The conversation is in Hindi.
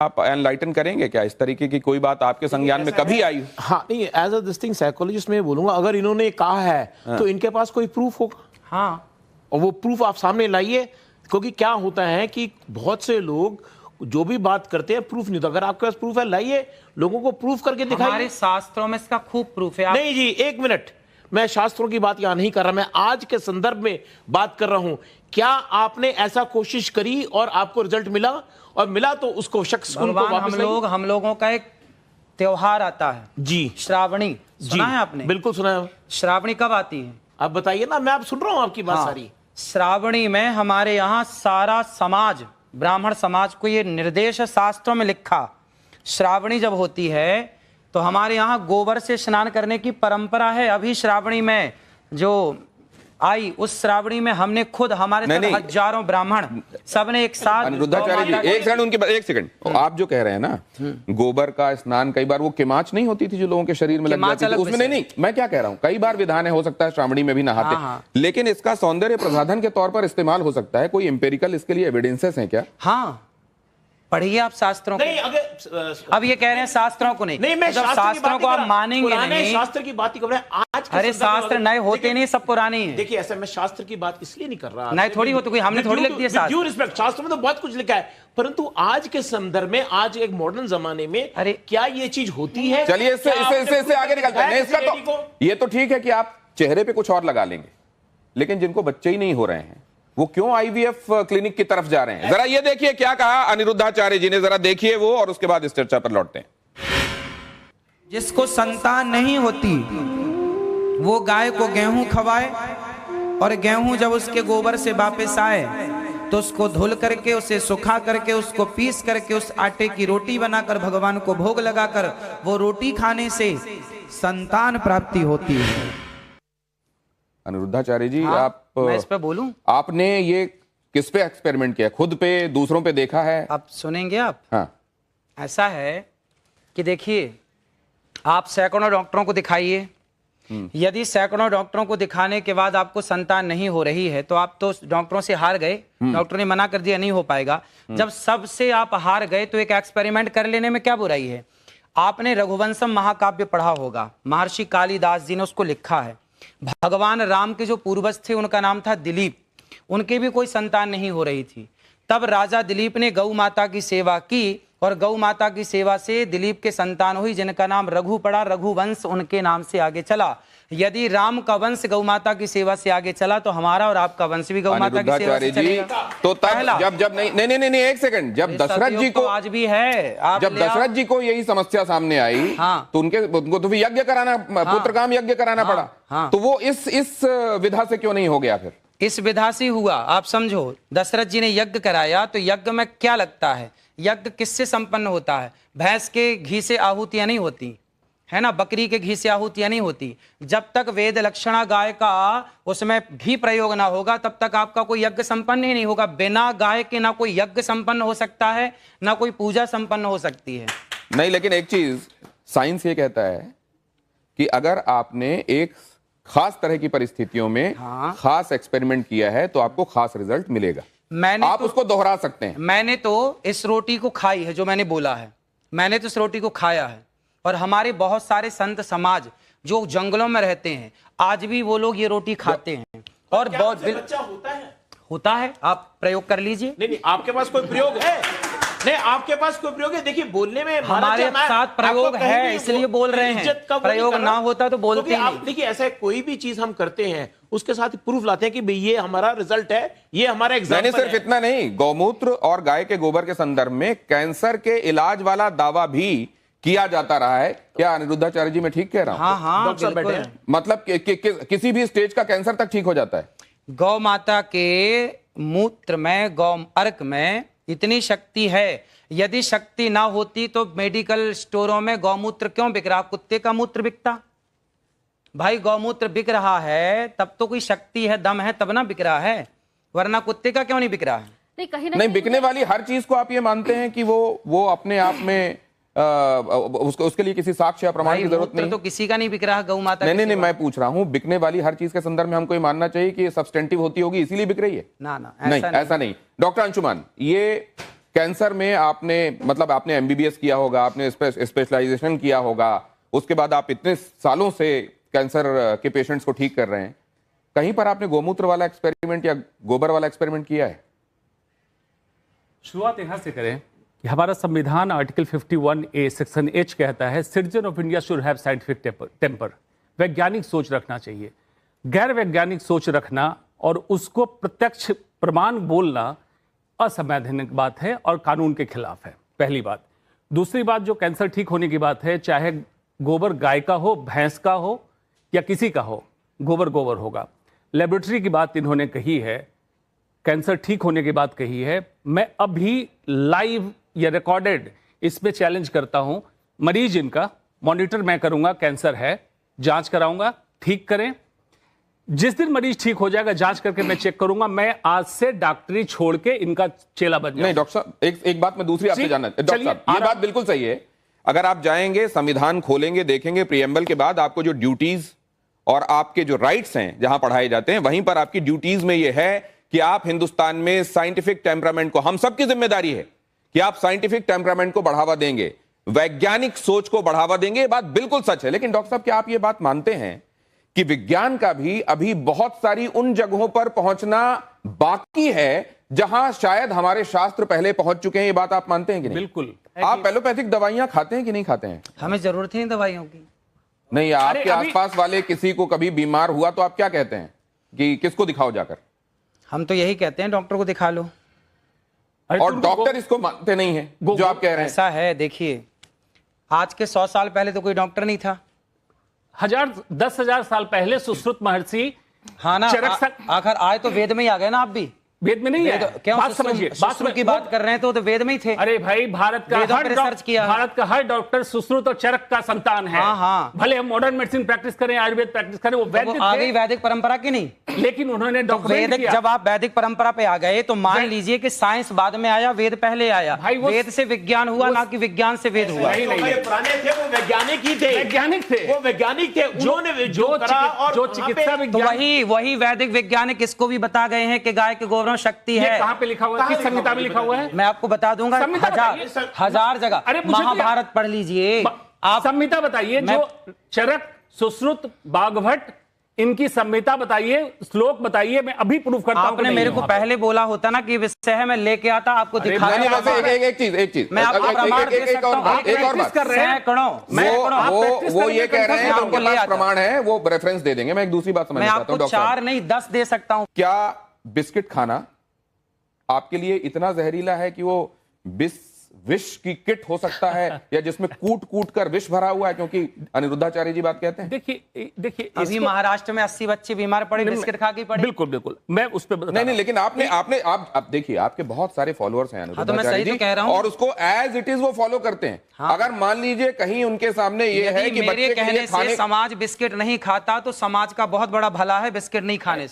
आप एनलाइटन करेंगे क्या? इस तरीके की कोई बात आपके संज्ञान में कभी आई? हाँ नहीं, as a this thing psychologist मैं बोलूंगा, अगर इन्होंने कहा है तो इनके पास कोई प्रूफ होगा। हाँ, और वो प्रूफ आप सामने लाइए, क्योंकि क्या होता है कि बहुत से लोग जो भी बात करते हैं प्रूफ नहीं होता। अगर आपके पास प्रूफ है लाइए, लोगों को प्रूफ करके दिखाइए। हमारे शास्त्रों में इसका खूब प्रूफ है। नहीं जी, एक मिनट, मैं शास्त्रों की बात यहां नहीं कर रहा, मैं आज के संदर्भ में बात कर रहा हूं। क्या आपने ऐसा कोशिश करी और आपको रिजल्ट मिला? और मिला तो उसको शख्स उनको वापस हम लोगों का एक त्योहार आता है जी, श्रावणी, सुना है आपने? बिल्कुल सुना है। श्रावणी कब आती है? आप बताइए ना, मैं आप सुन रहा हूं आपकी बात। हाँ, सारी श्रावणी में हमारे यहाँ सारा समाज, ब्राह्मण समाज को ये निर्देश है, शास्त्रों में लिखा, श्रावणी जब होती है तो हमारे यहाँ गोबर से स्नान करने की परंपरा है। अभी श्रावणी में जो आई, उस श्रावणी में हमने खुद, हमारे साथ हजारों ब्राह्मण सबने एक साथ। अनिरुद्धाचार्य जी, एक सेकंड उनकी, एक सेकंड। आप जो कह रहे हैं ना, गोबर का स्नान, कई बार वो किमाच नहीं होती थी जो लोगों के शरीर में लग जाती थी, उसमें नहीं, मैं क्या कह रहा हूँ, कई बार विधान है, हो सकता है श्रावणी में भी नहाते, लेकिन इसका सौंदर्य प्रसाधन के तौर पर इस्तेमाल हो सकता है। कोई एम्पेरिकल इसके लिए एविडेंसेस हैं क्या? हाँ, पढ़िए आप शास्त्रों नहीं, को। अगर अब ये कह रहे हैं शास्त्रों को नहीं, मैं शास्त्रों को आप मानेंगे नहीं। शास्त्र की बात ही कर रहे हैं आज। अरे शास्त्र नए होते नहीं, सब पुराने हैं। देखिए ऐसा, मैं शास्त्र की बात इसलिए नहीं कर रहा, नए थोड़ी होते, कोई हमने थोड़ी लिख दिया शास्त्र। शास्त्र में तो बहुत कुछ लिखा है, परंतु आज के संदर्भ में, आज एक मॉडर्न जमाने में, अरे क्या ये चीज होती है? चलिए इससे आगे निकलते हैं। इसका तो ये तो ठीक है कि आप चेहरे पे कुछ और लगा लेंगे, लेकिन जिनको बच्चे ही नहीं हो रहे हैं वो क्यों आईवीएफ क्लिनिक की तरफ जा रहे हैं? जरा ये देखिए क्या कहा अनिरुद्धाचार्य जी ने, जरा देखिए वो, और उसके बाद इस चर्चा पर लौटते हैं। जिसको संतान नहीं होती वो गाय को गेहूं खवाए, और गेहूं जब उसके गोबर से वापस आए तो उसको धुल करके, उसे सुखा करके, उसको पीस करके उस आटे की रोटी बनाकर भगवान को भोग लगाकर वो रोटी खाने से संतान प्राप्ति होती है। अनिरुद्धाचार्य जी, हाँ, आप, मैं इस पे बोलूं? आपने ये किस पे एक्सपेरिमेंट किया? खुद पे, दूसरों पे देखा है? आप सुनेंगे आप? हाँ। ऐसा है कि देखिए, आप सैकड़ों डॉक्टरों को दिखाइए, यदि सैकड़ों डॉक्टरों को दिखाने के बाद आपको संतान नहीं हो रही है तो आप तो डॉक्टरों से हार गए, डॉक्टर ने मना कर दिया नहीं हो पाएगा। जब सबसे आप हार गए तो एक एक्सपेरिमेंट कर लेने में क्या बुराई है? आपने रघुवंशम महाकाव्य पढ़ा होगा, महर्षि कालिदास जी ने उसको लिखा है। भगवान राम के जो पूर्वज थे उनका नाम था दिलीप, उनके भी कोई संतान नहीं हो रही थी। तब राजा दिलीप ने गौ माता की सेवा की और गौ माता की सेवा से दिलीप के संतान हुई, जिनका नाम रघु पड़ा, रघुवंश उनके नाम से आगे चला। यदि राम का वंश गौ माता की सेवा से आगे चला तो हमारा और आपका वंश भी गौ माता की सेवा से चलेगा। तो तब जब नहीं, एक सेकंड, जब दशरथ जी को, आज भी है, जब दशरथ जी को यही समस्या सामने आई, हाँ, तो उनको तो यज्ञ कराना, पुत्र काम यज्ञ कराना पड़ा। हाँ, तो वो इस विधा से क्यों नहीं हो गया? फिर इस विधा से हुआ। आप समझो, दशरथ जी ने यज्ञ कराया तो यज्ञ में क्या लगता है? यज्ञ किससे संपन्न होता है? भैंस के घी से आहुतियां नहीं होती है ना, बकरी के घी से आहुतियां नहीं होती। जब तक वेद लक्षणा गाय का उसमें घी प्रयोग ना होगा तब तक आपका कोई यज्ञ संपन्न ही नहीं होगा। बिना गाय के ना कोई यज्ञ संपन्न हो सकता है, ना कोई पूजा संपन्न हो सकती है। नहीं, लेकिन एक चीज साइंस ये कहता है कि अगर आपने एक खास तरह की परिस्थितियों में खास एक्सपेरिमेंट किया है तो आपको खास रिजल्ट मिलेगा। आप उसको दोहरा सकते हैं। मैंने तो इस रोटी को खाई है, जो मैंने बोला है, मैंने तो इस रोटी को खाया है। और हमारे बहुत सारे संत समाज जो जंगलों में रहते हैं आज भी वो लोग ये रोटी खाते हैं। और बहुत बच्चा होता है, आप प्रयोग कर लीजिए। नहीं, आपके पास कोई प्रयोग है? नहीं, आपके पास कोई प्रयोग है? देखिए, बोलने में हमारे साथ प्रयोग है इसलिए बोल रहे हैं, प्रयोग ना होता तो बोलते ही नहीं। देखिए, ऐसा कोई भी चीज हम करते हैं उसके साथ प्रूफ लाते हैं कि भाई ये हमारा रिजल्ट है, ये हमारा एग्जाम्पल है। सिर्फ इतना नहीं, गौमूत्र और गाय के गोबर के संदर्भ में कैंसर के इलाज वाला दावा भी किया जाता रहा है। क्या अनिरुद्धाचार्य जी मैं ठीक कह रहा हूं? हाँ हाँ, बिल्कुल। मतलब किसी भी स्टेज का कैंसर तक ठीक हो जाता है। गौ माता के मूत्र में, गौ अर्क में इतनी शक्ति है, यदि शक्ति ना होती तो मेडिकल स्टोरों में गौमूत्र क्यों बिक रहा? कुत्ते का मूत्र बिकता भाई, गौमूत्र बिक रहा है तब तो कोई शक्ति है, दम है, तब ना बिक रहा है, वरना कुत्ते का क्यों नहीं बिक रहा है? नहीं, बिकने वाली हर चीज को आप ये मानते हैं कि वो अपने आप में उसके लिए किसी साक्ष्य या प्रमाण की जरूरत नहीं? तो किसी का नहीं बिक रहा गौ माता। नहीं, मैं पूछ रहा हूं, बिकने वाली हर चीज के संदर्भ में हमको ये मानना चाहिए कि ये सब्सटेंटिव होती होगी इसीलिए बिक रही है? ना, ऐसा नहीं। डॉक्टर अंशुमान, ये कैंसर में आपने मतलब आपने एमबीबीएस किया होगा, आपने स्पेशलाइजेशन किया होगा, उसके बाद आप इतने सालों से कैंसर के पेशेंट्स को ठीक कर रहे हैं, कहीं पर आपने गोमूत्र वाला एक्सपेरिमेंट या गोबर वाला एक्सपेरिमेंट किया है? शुरुआत यहां से करें कि हमारा संविधान आर्टिकल 51A सेक्शन H कहता है citizen of India should have scientific temper. वैज्ञानिक सोच रखना चाहिए। गैर वैज्ञानिक सोच रखना और उसको प्रत्यक्ष प्रमाण बोलना असंवैधानिक बात है और कानून के खिलाफ है, पहली बात। दूसरी बात, जो कैंसर ठीक होने की बात है, चाहे गोबर गाय का हो, भैंस का हो या किसी का हो, गोबर गोबर होगा। लेबोरेटरी की बात इन्होंने कही है, कैंसर ठीक होने की बात कही है। मैं अभी लाइव या रिकॉर्डेड इसमें चैलेंज करता हूं, मरीज इनका मॉनिटर मैं करूंगा, कैंसर है, जांच कराऊंगा, ठीक करें। जिस दिन मरीज ठीक हो जाएगा जांच करके मैं चेक करूंगा, मैं आज से डॉक्टरी छोड़ के इनका चेला बन जाऊंगा। नहीं डॉक्टर साहब, एक बात मैं दूसरी आपसे जानना, डॉक्टर साहब ये बात बिल्कुल सही है। अगर आप जाएंगे, संविधान खोलेंगे, देखेंगे प्रीएम्बल के बाद आपको जो ड्यूटीज और आपके जो राइट्स हैं जहां पढ़ाए जाते हैं, वहीं पर आपकी ड्यूटीज में यह है कि आप हिंदुस्तान में साइंटिफिक टेम्परामेंट को, हम सबकी जिम्मेदारी है कि आप साइंटिफिक टेम्परामेंट को बढ़ावा देंगे, वैज्ञानिक सोच को बढ़ावा देंगे। ये बात बिल्कुल सच है। लेकिन डॉक्टर साहब, क्या आप ये बात मानते हैं कि विज्ञान का भी अभी बहुत सारी उन जगहों पर पहुंचना बाकी है जहां शायद हमारे शास्त्र पहले पहुंच चुके हैं? ये बात आप मानते हैं कि नहीं? बिल्कुल। आप एलोपैथिक दवाइयां खाते हैं कि नहीं खाते हैं? हमें जरूरत ही नहीं दवाइयों की। नहीं, आपके आसपास वाले किसी को कभी बीमार हुआ तो आप क्या कहते हैं कि किसको दिखाओ जाकर? हम तो यही कहते हैं, डॉक्टर को दिखा लो। और डॉक्टर इसको मानते नहीं है जो आप कह रहे हैं। ऐसा है, देखिए आज के 100 साल पहले तो कोई डॉक्टर नहीं था। 10,000 साल पहले सुश्रुत महर्षि, हाँ ना, आखिर आए तो वेद में ही आ गए ना। आप भी वेद में नहीं है, क्यों? बात समझिए, सुश्रुत की बात कर रहे हैं तो वेद में ही थे। अरे भाई, भारत का हर डॉक्टर सुश्रुत और चरक का संतान है। हाँ हाँ। भले हम मॉडर्न मेडिसिन प्रैक्टिस करें, आयुर्वेद प्रैक्टिस करें, वो वैदिक आ गई वैदिक परंपरा की नहीं, लेकिन उन्होंने डॉक्यूमेंट किया। जब आप वैदिक परंपरा पे आ गए तो मान लीजिए कि साइंस बाद में आया, वेद पहले आया। वेद से विज्ञान हुआ, ना कि विज्ञान से वेद हुआ। पुराने थे वो वैज्ञानिक ही थे, वो वैज्ञानिक थे। उन्होंने जो चिकित्सा विज्ञान, वही वैदिक वैज्ञानिक इसको भी बता गए हैं कि गाय के गोबर में शक्ति है। कहां पे लिखा हुआ है? किस संहिता में लिखा हुआ है? मैं आपको बता दूंगा, हजार जगह। अरे महाभारत पढ़ लीजिए आप। संहिता बताइए, जो चरक, सुश्रुत, बागभट्ट, इनकी संहिता बताइए, श्लोक बताइए, मैं अभी प्रूफ करता हूं। आपने मेरे को पहले बोला होता ना कि विषय है, मैं लेके आता, आपको दिखा। एक चीज मैं आपको प्रमाण दे सकता हूं। एक और बात कर रहे हैं, वो ये कह रहे हैं उनके पास प्रमाण है, वो रेफरेंस दे देंगे। मैं एक दूसरी बात समझना चाहता हूं डॉक्टर। 4 नहीं 10 दे सकता हूं। क्या बिस्किट खाना आपके लिए इतना जहरीला है कि वो विष की किट हो सकता है, या जिसमें कूट कूट कर विष भरा हुआ है? क्योंकि अनिरुद्धाचार्य जी बात कहते हैं। देखिए अभी महाराष्ट्र में 80 बच्चे बीमार पड़े बिस्किट खा के पड़े। बिल्कुल मैं उस पर नहीं, लेकिन आप देखिए, आपके बहुत सारे फॉलोअर्स हैं अनिरुद्धाचार्य जी, कह रहा हूं, और उसको एज इट इज वो फॉलो करते हैं। अगर मान लीजिए कहीं उनके सामने ये है कि मेरे कहने से समाज बिस्किट नहीं खाता तो समाज का बहुत बड़ा भला है बिस्किट नहीं खाने से।